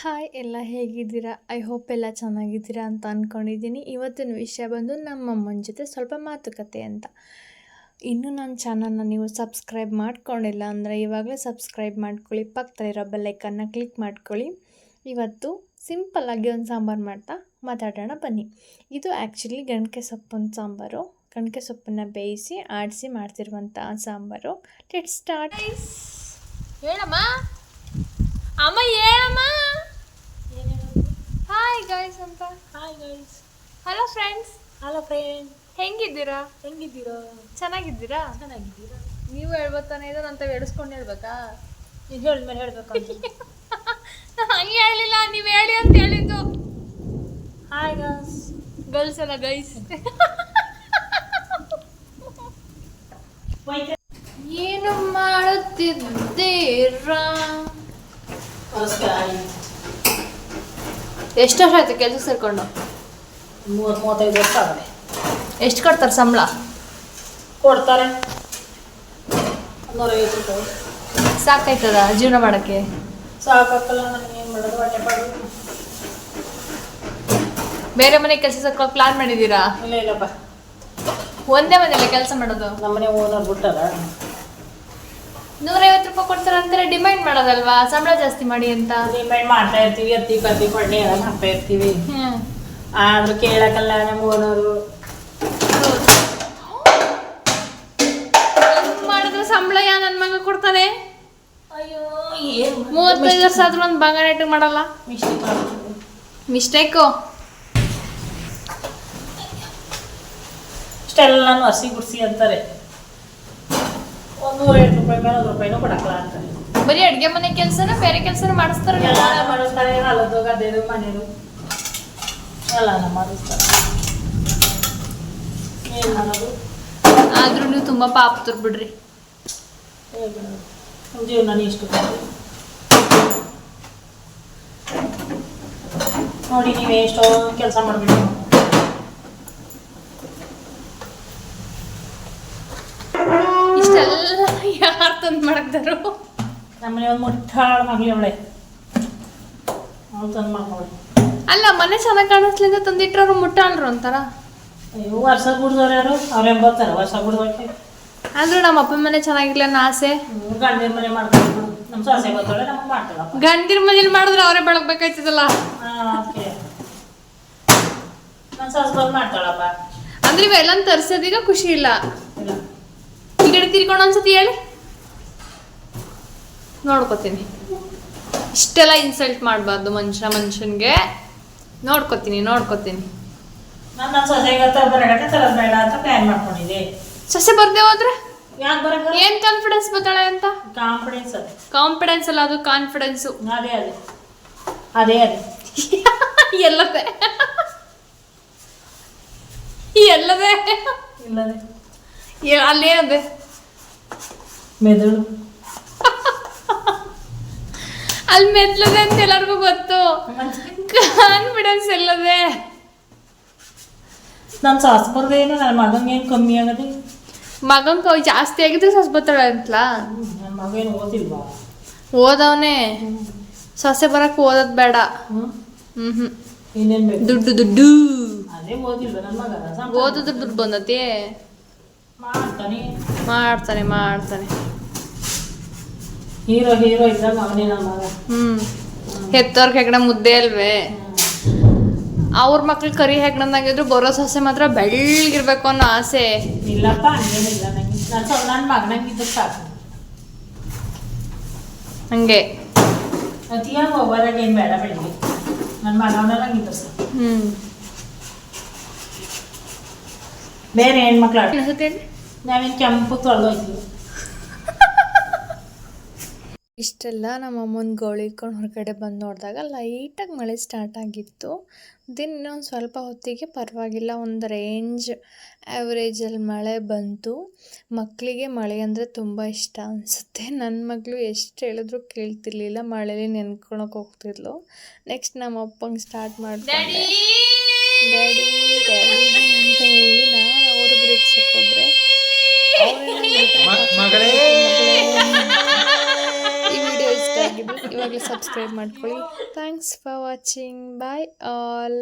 Hi ಎಲ್ಲ ಹೇಗಿದ್ದೀರಾ? I hope ಎಲ್ಲ ಚೆನ್ನಾಗಿದ್ದೀರಾ ಅಂತ ಅಂದ್ಕೊಂಡಿದ್ದೀನಿ. ಇವತ್ತಿನ ವಿಷಯ ಬಂದು ನಮ್ಮಮ್ಮನ ಜೊತೆ ಸ್ವಲ್ಪ ಮಾತುಕತೆ ಅಂತ. ಇನ್ನೂ ನನ್ನ ಚಾನಲ್ನ ನೀವು ಸಬ್ಸ್ಕ್ರೈಬ್ ಮಾಡ್ಕೊಂಡಿಲ್ಲ ಅಂದರೆ ಇವಾಗಲೇ ಸಬ್ಸ್ಕ್ರೈಬ್ ಮಾಡ್ಕೊಳ್ಳಿ, ಪಕ್ಕದಲ್ಲಿರೋ ಬೆಲ್ಲೈಕನ್ನ ಕ್ಲಿಕ್ ಮಾಡ್ಕೊಳ್ಳಿ. ಇವತ್ತು ಸಿಂಪಲ್ಲಾಗಿ ಒಂದು ಸಾಂಬಾರು ಮಾತಾಡೋಣ ಬನ್ನಿ. ಇದು ಆ್ಯಕ್ಚುಲಿ ಗಣಕೆ ಸೊಪ್ಪಿನ ಸಾಂಬಾರು. ಗಣಕೆ ಸೊಪ್ಪನ್ನು ಬೇಯಿಸಿ ಆಡಿಸಿ ಮಾಡ್ತಿರುವಂಥ ಸಾಂಬಾರು. Let's start. ಹೇಳಮ್ಮ ಅಮ್ಮ, ಹೇಳಮ್ಮ. ಹಾಯ್ ಗೈಸ್ ಅಂತ. Hi guys. Hello friends. Hello friend. ಹೆಂಗಿದ್ದೀರಾ? ಚೆನ್ನಾಗಿದ್ದೀರಾ? ನೀವು ಹೇಳ್ಬೋತಾನೆ, ಇದು ಅಂತ ಎಡಿಸ್ಕೊಂಡು ಹೇಳ್ಬೇಕಾ? ನೀನು ಹೇಳಿದ್ಮೇಲೆ ಹೇಳ್ಬೇಕಂತ. ಹಂಗೆ ಹೇಳಿಲ್ಲ, ನೀವು ಹೇಳಿ ಅಂತ ಹೇಳಿದ್ದು. Hi guys. ಗರ್ಲ್ಸ್ ಅಲ್ಲ ಗೈಸ್. ಏನು ಮಾಡುತ್ತಿದ್ದೀರಾ? ಎಷ್ಟು ವರ್ಷ ಆಯ್ತು ಕೆಲಸ ಸೇರ್ಕೊಂಡು? 30-35 ವರ್ಷ ಆಗದೆ. ಎಷ್ಟು ಕೊಡ್ತಾರೆ ಸಂಬಳ? ಕೊಡ್ತಾರೆ 150 ರೂಪಾಯಿ. ಸಾಕಾಯ್ತದ ಜೀವನ ಮಾಡೋಕ್ಕೆ? ಸಾಕಾಗಲ್ಲ. ನನಗೆ ಏನು ಮಾಡೋದು, ಹೊಟ್ಟೆ ಪಾಡು. ಬೇರೆ ಮನೆ ಕೆಲಸ ಸೇರ್ಕೊಂಡು ಪ್ಲಾನ್ ಮಾಡಿದ್ದೀರಾ? ಇಲ್ಲಪ್ಪ, ಒಂದೇ ಮನೆಯಲ್ಲ ಕೆಲಸ ಮಾಡೋದು. ನಮ್ಮನೆ ಓನರ್ ಬಿಟ್ಟಾರ. 150 ರೂಪಾಯಿ ಕೊಡ್ತಾರೆ ಅಂತಾರೆ, ಡಿಮ್ಯಾಂಡ್ ಮಾಡೋದಲ್ವಾ ಸಂಬಳ ಜಾಸ್ತಿ ಮಾಡಿ ಅಂತ? ಡಿಮ್ಯಾಂಡ್ ಮಾಡ್ತಾ ಇರ್ತೀವಿ, ಅತ್ತಿ ಕತ್ತಿ ಕೊಂಡೆ ಎಲ್ಲ ಹಾಕ್ತಾ ಇರ್ತೀವಿ. ಆದ್ರೂ ಕೇಳಕ್ಕಲ್ಲ ನಮ್ಮ ಓನರು. ಮಾಡಿದ್ರೆ ಸಂಬಳ ನನ್ನ ಮಗ ಕೊಡ್ತಾನೆ. ಅಯ್ಯೋ, ಏನು 35 ವರ್ಷ ಆದ್ರೂ ಒಂದು ಬಂಗಾರ ನೆಟ್ಟಿಗೆ ಮಾಡಲ್ಲ. ಮಿಸ್ಟೇಕು. ಇಷ್ಟೆಲ್ಲಾನು ಹಸಿ ಗುಡ್ಸಿ ಅಂತಾರೆ. 150 ರೂಪಾಯಿ ಮೇಲೆ 1 ರೂಪಾಯಿನೂ ಕೊಡಕ್ಕಲ್ಲ ಅಂತಾರೆ. ಬರೀ ಅಡ್ಗೆ ಮನೆ ಕೆಲಸನ ಬೇರೆ ಕೆಲಸನ ಮಾಡಿಸ್ತಾರೆ? ಎಲ್ಲ ಮಾಡಿಸ್ತಾರೆ. ಹೊಲದ್ದು ಗದ್ದೆದು ಮನೆದು ಎಲ್ಲ ಮಾಡಿಸ್ತಾರೆ. ಏನು ಮಾಡೋದು? ಆದ್ರೂ ನೀವು ತುಂಬಾ ಪಾಪತರು ಬಿಡ್ರಿ. ನಮ್ಮ ಜೀವನ ಇಷ್ಟು ನೋಡಿ. ನೀವು ಎಷ್ಟೋ ಕೆಲಸ ಮಾಡ್ಬಿಟ್ಟು ಇಷ್ಟೆಲ್ಲ ಯಾರು ತಂದು ಮಾಡಕ್ತಾರು? ನಮ್ಮನೆ ಒಂದು ಮುಟ್ಟಾಳು ಮಗ್ಲಿ ಅವಳೆ, ಅವಳು ತಂದು ಮಾಡ್ಕೊಳ್ಳಿ. ಅಲ್ಲ, ಮನೆ ಚೆನ್ನಾಗಿ ಕಾಣಿಸ್ಲಿಂದ ತಂದಿಟ್ರವ್ರು ಮುಟ್ಟಾಳ್ರು ಅಂತಾರ. ಅಯ್ಯೋ, ವರ್ಷ ಬಿಡ್ದವ್ರು ಯಾರು? ಅವ್ರೇನು ಬರ್ತಾರೆ ವರ್ಷ ಬಿಡ್ದೋಕೆ? ಆದ್ರೂ ನಮ್ಮ ಅಪ್ಪನ ಮನೆ ಚೆನ್ನಾಗಿಲ್ಲ ಅನ್ನೋ ಆಸೆ. ಗಂಡಿನ ಮನೆ ಮಾಡ್ಕೊಂಡು ನಮ್ಮ ಸಾಸೆ ಬರ್ತಾಳೆ, ನಮಗೆ ಮಾಡ್ತಾಳಪ್ಪ. ಗಂಡಿನ ಮನೇಲಿ ಮಾಡಿದ್ರೆ ಅವರೇ ಬೆಳಗ್ಬೇಕಾಯ್ತದಲ್ಲ. ಓಕೆ, ನನ್ನ ಸಾಸು ಬಂದು ಮಾಡ್ತಾಳಪ್ಪ. ಅಂದ್ರೆ ಇವೆಲ್ಲ ತರ್ಸೋದೀಗ ಖುಷಿ ಇಲ್ಲ. ಇಲ್ಲ, ಈ ಕಡೆ ತಿರ್ಕೊಂಡು ಒಂದ್ಸತಿ ಹೇಳಿ ನೋಡ್ಕೋತೀನಿ. ಇಷ್ಟೆಲ್ಲ ಇನ್ಸಲ್ಟ್ ಮಾಡಬಾರ್ದು ಮನುಷ್ಯನ್ಗೆ. ನೋಡ್ಕೋತೀನಿ. ನನ್ನ ಸೊಸೆಗೆ ಬರಗಟ್ಟೆ ತರೋದು ಬೇಡ ಅಂತ ಪ್ಲಾನ್ ಮಾಡ್ಕೊಂಡಿದ್ದೆ. ಸೊಸೆ ಬರ್ದೇ ಹೋದ್ರೆ ಯಾಕೆ ಬರಲ್ಲ? ಏನ್ ಕಾನ್ಫಿಡೆನ್ಸ್ ಬರ್ತಾಳೆ ಅಂತ? ಕಾನ್ಫಿಡೆನ್ಸ್ ಅದು. ಕಾನ್ಫಿಡೆನ್ಸ್ ಅಲ್ಲ, ಅದು ಕಾನ್ಫಿಡೆನ್ಸು. ಅದೇ ಎಲ್ಲದೆ ಇಲ್ಲದೆ ಅಲ್ಲೇನದೆ? ಮೆದುಳು ಅಲ್ಲಿ ಮೆದ್ಲದೆ ಅಂತ ಎಲ್ಲರಿಗೂ ಗೊತ್ತು. ಕಾನ್ಫಿಡೆನ್ಸ್ ಎಲ್ಲದೆ? ನನ್ನ ಸಾಸು ಬರ್ದೇನು ನನ್ನ ಮಗಂಗೆ ಏನು ಕಮ್ಮಿ ಆಗದೆ? ಮಗಂಗೆ ಜಾಸ್ತಿ ಆಗಿದ್ರೆ ಸೊಸೆ ಬರ್ತಾಳೆ ಅಂತಲಾ? ನನ್ನ ಮಗ ಏನು ಓದಿಲ್ವಾ? ಓದವನೇ. ಸೊಸೆ ಬರಕ್ಕೆ ಓದೋದು ಬೇಡ. ಇನ್ನೇನು ಬೇಕು? ದುಡ್ಡು ಅದೇ ಓದಿಲ್ವ ನನ್ನ ಮಗ? ಓದಿದ್ರೆ ದುಡ್ಡು ಬಂದತಿ. ಮಾಡ್ತಾನೆ. ಹೀರೋ ಇದ್ದಾಗ ಅವನೇ ನನ್ನ ಮಗ. ಹೆತ್ತವ್ರ ಹೆಗ್ಣ ಮುದ್ದೆ ಅಲ್ವೇ? ಅವ್ರ ಮಕ್ಳು ಕರಿ ಹೆಗ್ಣದಾಗಿದ್ರು ಬರೋ ಸೊಸೆ ಮಾತ್ರ ಬೆಳ್ಳಗಿರ್ಬೇಕು ಅನ್ನೋ ಆಸೆ. ಇಲ್ಲಪ್ಪ, ಹಂಗೇನಿಲ್ಲ. ನಂಗೆ ನನ್ನ ಮಗನಂಗಿದ್ದು ಸಾಕು. ಹಂಗೆ ಅತಿಯಾಗಿ ಹೋಗೋರಾಗ ಏನು ಬೇಡ ಬೆಳಿಗ್ಗೆ. ನನ್ನ ಮಗವನಂಗಿದ್ದು ಸಾಕು. ಬೇರೆ ಹೆಣ್ಮಕ್ಳು ನಾವೇನು ಕೆಂಪು ತೊಳೆದೋಯ್ತೀವಿ. ಇಷ್ಟೆಲ್ಲ ನಮ್ಮಮ್ಮನ ಗೋಳಿಕೊಂಡು ಹೊರಗಡೆ ಬಂದು ನೋಡಿದಾಗ ಲೈಟಾಗಿ ಮಳೆ ಸ್ಟಾರ್ಟ್ ಆಗಿತ್ತು. ದೆನ್ ಇನ್ನೊಂದು ಸ್ವಲ್ಪ ಹೊತ್ತಿಗೆ ಪರವಾಗಿಲ್ಲ, ಒಂದು ರೇಂಜ್ ಆ್ಯಾವ್ರೇಜಲ್ಲಿ ಮಳೆ ಬಂತು. ಮಕ್ಕಳಿಗೆ ಮಳೆ ಅಂದರೆ ತುಂಬ ಇಷ್ಟ ಅನಿಸುತ್ತೆ. ನನ್ನ ಮಗಳು ಎಷ್ಟು ಹೇಳಿದ್ರು ಕೇಳ್ತಿರ್ಲಿಲ್ಲ, ಮಳೇಲಿ ನೆನ್ಕೊಳಕ್ಕೆ ಹೋಗ್ತಿದ್ಲು. ನೆಕ್ಸ್ಟ್ ನಮ್ಮ ಅಪ್ಪಂಗೆ ಸ್ಟಾರ್ಟ್ ಮಾಡ್ತಾರೆ ಡ್ಯಾಡಿ ಅಂತ ಹೇಳಿ ನಾನು ಅವ್ರಿಗೆ ರೇಗ್ಸಕ್ಕೆ ಹೋದ್ರೆ ಈ ವಿಡಿಯೋ ಇಷ್ಟ ಆಗಿದ್ರೆ ಇವಾಗಲೇ ಸಬ್ಸ್ಕ್ರೈಬ್ ಮಾಡ್ಕೊಳ್ಳಿ. Thanks for watching. Bye all.